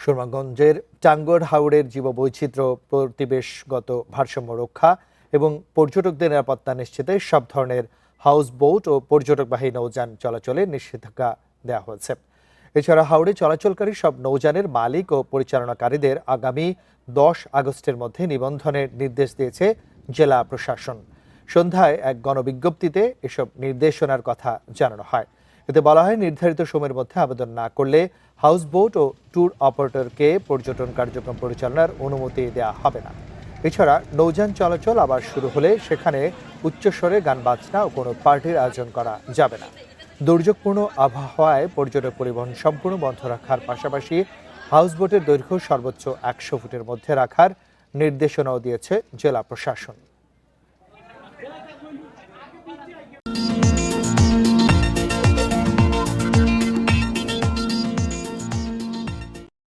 সুনামগঞ্জের টাঙ্গুয়ার হাওরের জীববৈচিত্র্য, পরিবেশগত ভারসাম্য রক্ষা এবং পর্যটকদের নিরাপত্তা নিশ্চিতে সব ধরনের হাউস বোট ও পর্যটকবাহী নৌযান চলাচলে নিষেধাজ্ঞা দেওয়া হয়েছে। এছাড়া হাওরে চলাচলকারী সব নৌযানের মালিক ও পরিচালনাকারীদের আগামী 10 আগস্টের মধ্যে নিবন্ধনের নির্দেশ দিয়েছে জেলা প্রশাসন। সন্ধ্যায় এক গণবিজ্ঞপ্তিতে এসব নির্দেশনার কথা জানানো হয়। এতে বলা হয়, নির্ধারিত সময়ের মধ্যে আবেদন না করলে হাউস বোট ও ট্যুর অপারেটরকে পর্যটন কার্যক্রম পরিচালনার অনুমতি দেওয়া হবে না। এছাড়া নৌযান চলাচল আবার শুরু হলে সেখানে উচ্চস্বরে গান বাজনা ও কোনো পার্টির আয়োজন করা যাবে না। দুর্যোগপূর্ণ আবহাওয়ায় পর্যটক পরিবহন সম্পূর্ণ বন্ধ রাখার পাশাপাশি হাউস বোটের দৈর্ঘ্য সর্বোচ্চ 100 ফুটের মধ্যে রাখার নির্দেশনাও দিয়েছে জেলা প্রশাসন।